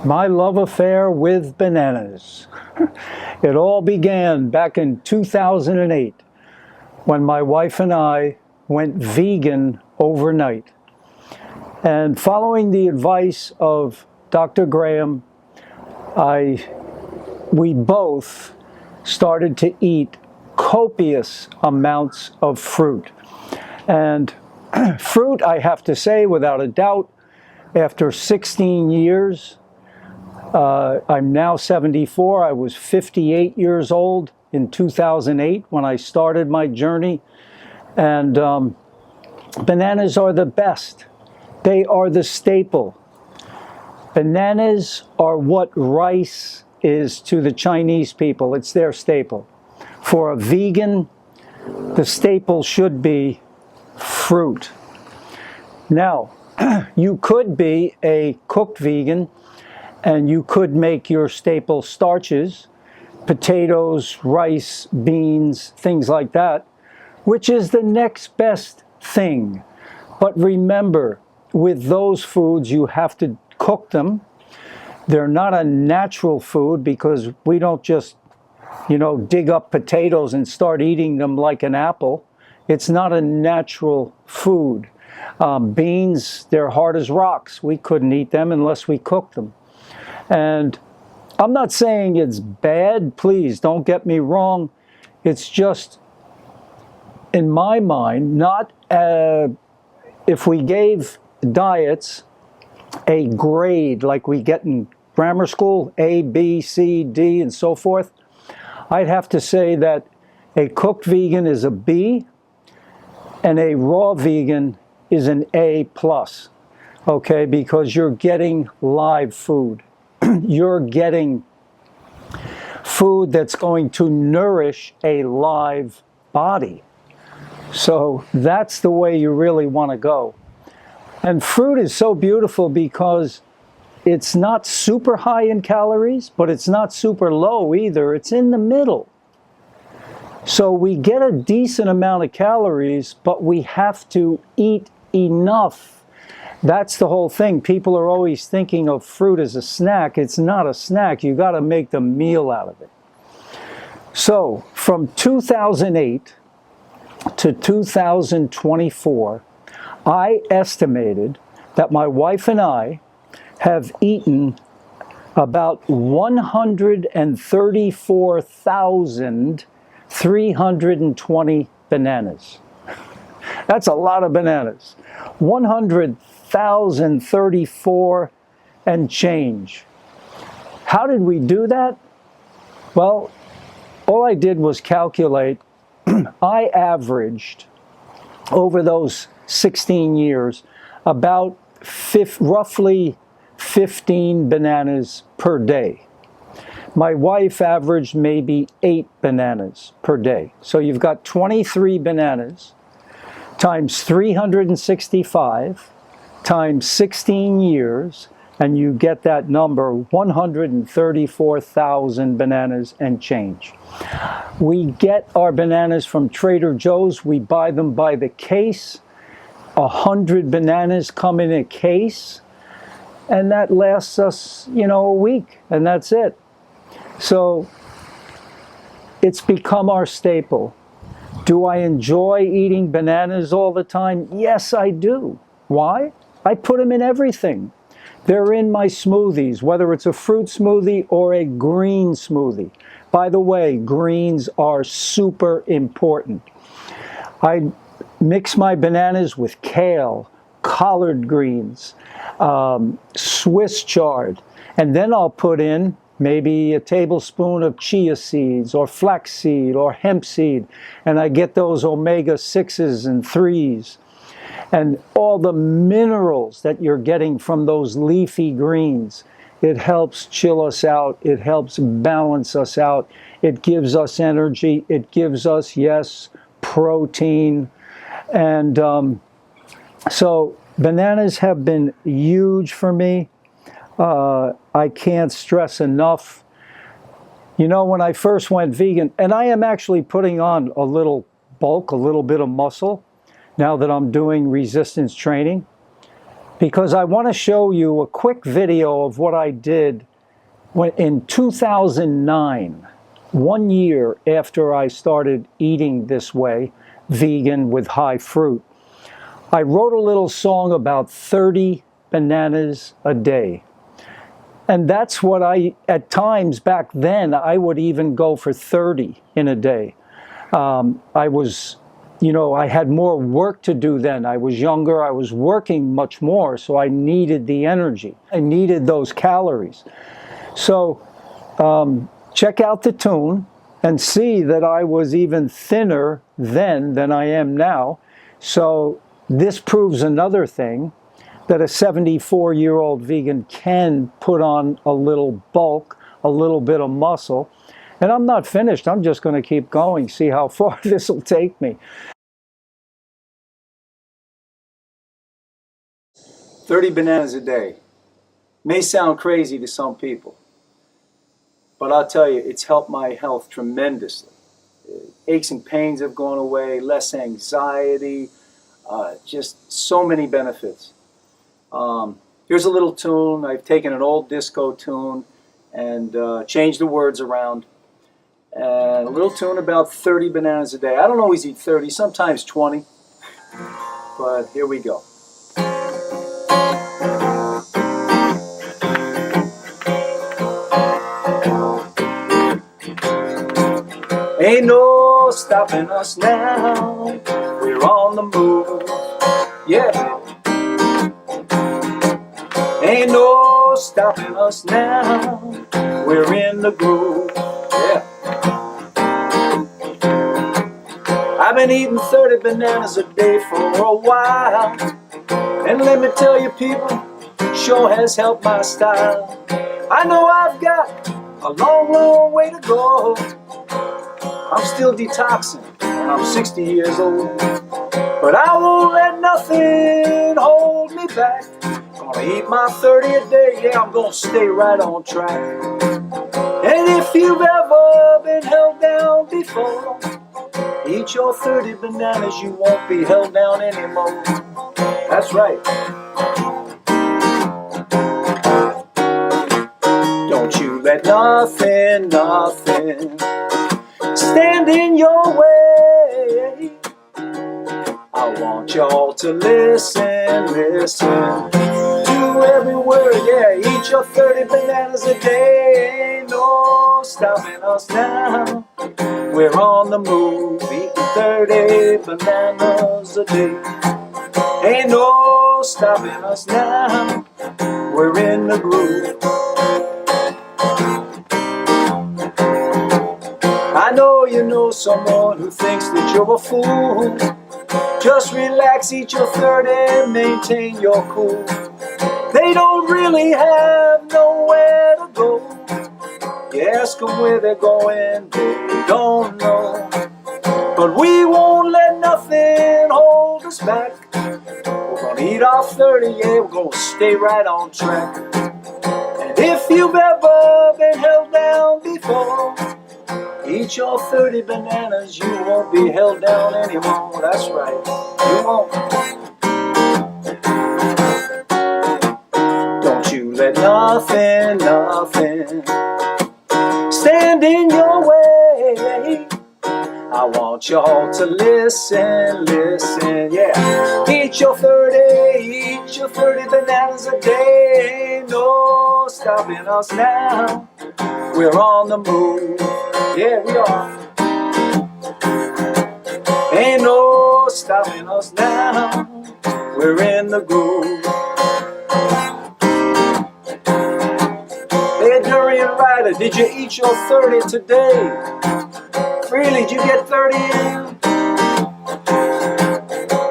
My love affair with bananas. It all began back in 2008 when my wife and I went vegan overnight. And following the advice of Dr. Graham, we both started to eat copious amounts of fruit. And fruit, I have to say, without a doubt, after 16 years, I'm now 74. I was 58 years old in 2008 when I started my journey. And bananas are the best. They are the staple. Bananas are what rice is to the Chinese people. It's their staple. For a vegan, the staple should be fruit. Now, you could be a cooked vegan and you could make your staple starches, potatoes, rice, beans, things like that, which is the next best thing. But remember, with those foods, you have to cook them. They're not a natural food because we don't just, dig up potatoes and start eating them like an apple. It's not a natural food. Beans, they're hard as rocks. We couldn't eat them unless we cooked them. And I'm not saying it's bad, please don't get me wrong. It's just, in my mind, not if we gave diets a grade like we get in grammar school, A, B, C, D, and so forth, I'd have to say that a cooked vegan is a B and a raw vegan is an A+, okay, because you're getting live food. You're getting food that's going to nourish a live body. So that's the way you really want to go. And fruit is so beautiful because it's not super high in calories, but it's not super low either. It's in the middle. So we get a decent amount of calories, but we have to eat enough. That's the whole thing. People are always thinking of fruit as a snack. It's not a snack. You got to make the meal out of it. So from 2008 to 2024, I estimated that my wife and I have eaten about 134,320 bananas. That's a lot of bananas. 100,034 and change. How did we do that? Well, all I did was calculate. I averaged over those 16 years about roughly 15 bananas per day. My wife averaged maybe 8 bananas per day. So you've got 23 bananas times 365 times 16 years, and you get that number, 134,000 bananas and change. We get our bananas from Trader Joe's. We buy them by the case. 100 bananas come in a case, and that lasts us, a week, and that's it. So it's become our staple. Do I enjoy eating bananas all the time? Yes, I do. Why? I put them in everything. They're in my smoothies, whether it's a fruit smoothie or a green smoothie. By the way, greens are super important. I mix my bananas with kale, collard greens, Swiss chard, and then I'll put in maybe a tablespoon of chia seeds or flaxseed or hemp seed, and I get those omega-6s and 3s. And all the minerals that you're getting from those leafy greens. It helps chill us out. It helps balance us out. It gives us energy. It gives us, yes, protein. And so bananas have been huge for me. I can't stress enough. When I first went vegan, and I am actually putting on a little bulk, a little bit of muscle, now that I'm doing resistance training. because I want to show you a quick video of what I did in 2009, 1 year after I started eating this way, vegan with high fruit. I wrote a little song about 30 bananas a day. And that's what at times back then, I would even go for 30 in a day. I had more work to do then. I was younger, I was working much more, so I needed the energy. I needed those calories. So check out the tune and see that I was even thinner then than I am now. So this proves another thing, that a 74-year-old vegan can put on a little bulk, a little bit of muscle. And I'm not finished. I'm just going to keep going, see how far this will take me. 30 bananas a day. May sound crazy to some people, but I'll tell you, it's helped my health tremendously. Aches and pains have gone away, less anxiety, just so many benefits. Here's a little tune. I've taken an old disco tune and changed the words around. And a little tune about 30 bananas a day. I don't always eat 30, sometimes 20. But here we go. Ain't no stopping us now. We're on the move. Yeah. Ain't no stopping us now. We're in the groove. Yeah. I've been eating 30 bananas a day for a while. And let me tell you people, sure has helped my style. I know I've got a long, long way to go. I'm still detoxing and I'm 60 years old. But I won't let nothing hold me back. Gonna eat my 30 a day, yeah, I'm gonna stay right on track. And if you've ever been held down before, eat your 30 bananas, you won't be held down anymore. That's right. Don't you let nothing stand in your way. I want y'all to listen to every word, yeah. Eat your 30 bananas a day. Ain't no stopping us now. We're on the move, eating 30 bananas a day. Ain't no stopping us now. We're in the groove. I know you know someone who thinks that you're a fool. Just relax, eat your 30, maintain your cool. They don't really have nowhere to go. You ask them where they're going, they don't know. But we won't let nothing hold us back. We're gonna eat our 30, yeah, we're gonna stay right on track. And if you've ever been held down before, eat your 30 bananas, you won't be held down anymore. That's right, you won't. Don't you let nothing stand in your way. I want y'all to listen, yeah. Eat your 30 bananas a day. Ain't no stopping us now. We're on the move, yeah we are. Ain't no stopping us now. We're in the groove. Hey Durian Rider, did you eat your 30 today? Really, did you get 30 in?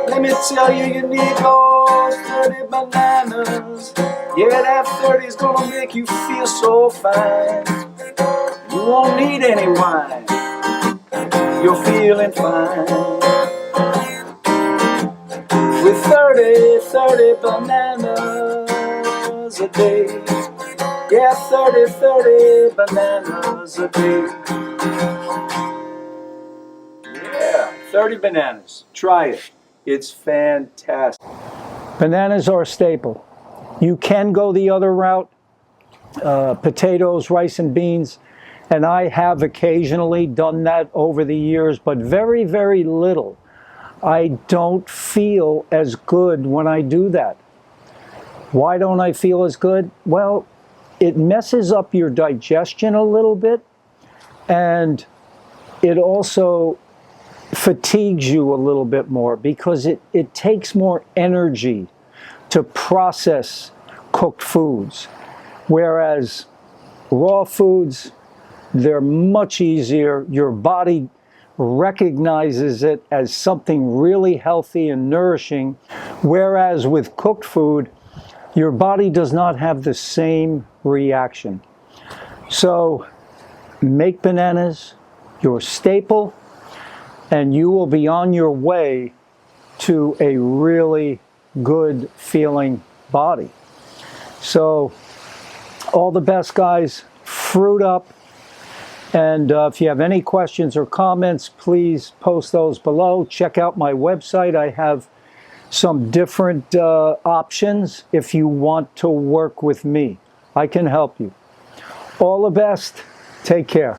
Let me tell you, you need those 30 bananas. Yeah, that 30 is gonna make you feel so fine. You won't need any wine. You're feeling fine. With 30 bananas a day. Yeah, 30 bananas a day. Yeah, 30 bananas. Try it. It's fantastic. Bananas are a staple. You can go the other route, potatoes, rice, and beans, and I have occasionally done that over the years, but very, very little. I don't feel as good when I do that. Why don't I feel as good? Well, it messes up your digestion a little bit, and it also fatigues you a little bit more because it takes more energy to process cooked foods. Whereas raw foods, they're much easier. Your body recognizes it as something really healthy and nourishing. Whereas with cooked food, your body does not have the same reaction. So make bananas your staple, and you will be on your way to a really good feeling body. So all the best, guys. Fruit up. And if you have any questions or comments, please post those below. Check out my website. I have some different options if you want to work with me. I can help you. All the best. Take care.